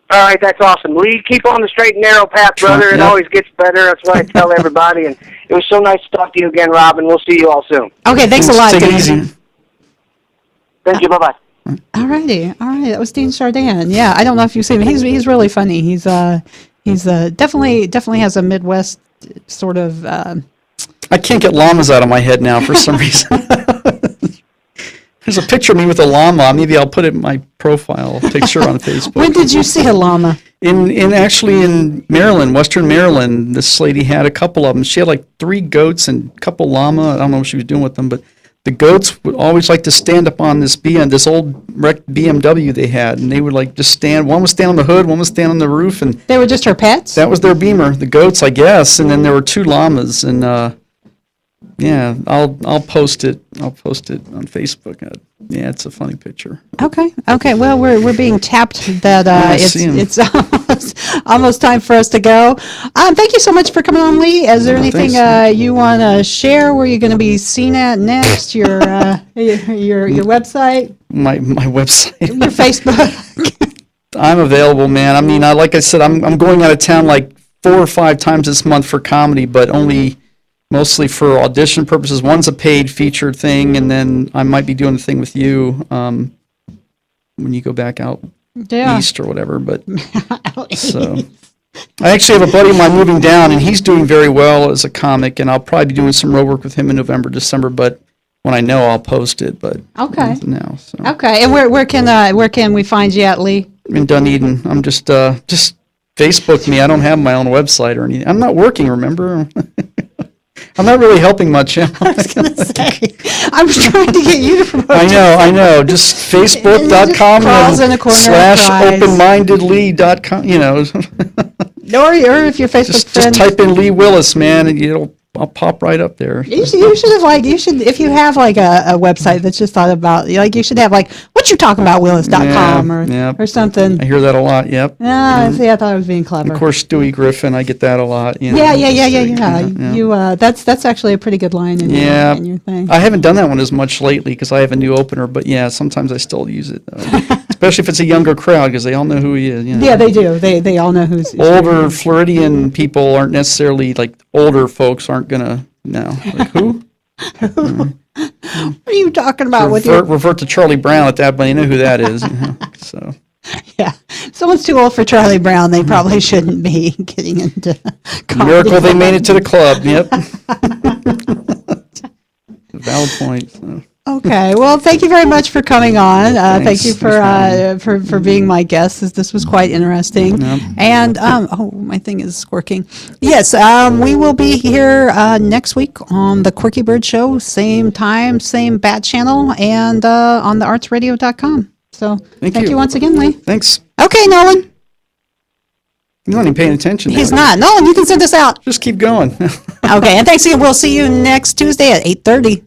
All right, that's awesome. Lee, keep on the straight and narrow path, brother. It always gets better. That's what I tell everybody. And it was so nice to talk to you again, Robin. We'll see you all soon. Okay, thanks a lot. Take it Dean. easy. Thank you. Bye-bye. All righty. That was Dean Chardin. Yeah, I don't know if you've seen him. He's really funny. He's definitely has a Midwest sort of. I can't get llamas out of my head now for some reason. There's a picture of me with a llama. Maybe I'll put it in my profile picture on Facebook. When did you see a llama? Actually in Maryland, Western Maryland, this lady had a couple of them. She had like 3 goats and a couple llama. I don't know what she was doing with them, but the goats would always like to stand up on this old wrecked BMW they had, and they would like just stand. One would stand on the hood, one would stand on the roof, and They were just her pets? that was their Beamer. The goats, I guess, and then there were 2 llamas, and yeah, I'll post it. I'll post it on Facebook. Yeah, it's a funny picture. Okay. Well, we're being tapped that I see 'em. it's almost time for us to go. Thank you so much for coming on, Lee. Is there anything thanks. you want to share? Where you're going to be seen at next? Your website, My website. your Facebook. I'm available, man. I mean, like I said, I'm going out of town like 4 or 5 times this month for comedy, but only mostly for audition purposes. One's a paid featured thing, and then I might be doing a thing with you when you go back out Yeah. east or whatever. But so I actually have a buddy of mine moving down, and he's doing very well as a comic, and I'll probably be doing some road work with him in November, December. But when I know, I'll post it. But Okay. now, so Okay. And where can we find you at, Lee? in Dunedin, I'm just Facebook me. I don't have my own website or anything. I'm not working. Remember. I'm not really helping much. I was going to say, I was trying to get you to promote. I know. Just Facebook.com crawls in a corner and slash cries. openmindedlee.com, Or if your Facebook Just friend. type in Lee Willis, man, and I'll pop right up there. You should if you have like a website that's just thought about, like you should have like what you talking about Willis.com Yeah, or something. I hear that a lot, yep. See, I thought I was being clever. Of course, Stewie Griffin, I get that a lot. Yeah. Yeah. You that's actually a pretty good line in your thing. I haven't done that one as much lately because I have a new opener, but yeah, sometimes I still use it, though. Especially if it's a younger crowd because they all know who he is. Yeah, they do. They all know who's Older Floridian people aren't necessarily, like, older folks aren't going to know. Like, who? What are you talking about with your? Revert to Charlie Brown at that, but you know who that is. So Yeah, if someone's too old for Charlie Brown, they probably shouldn't be getting into comedy. miracle they made it to the club. Yep. Valid point. So. Okay, well, thank you very much for coming on. Thank Thanks. you for being my guest. This was quite interesting. Yep. And my thing is working. Yes, we will be here next week on the Quirky Bird Show, same time, same bat channel, and on the artsradio.com. So thank you once again, Lee. Thanks. Okay, Nolan. You're not even paying attention. He's now. not. Nolan, you can send us out. Just keep going. Okay, and thanks again. We'll see you next Tuesday at 8:30.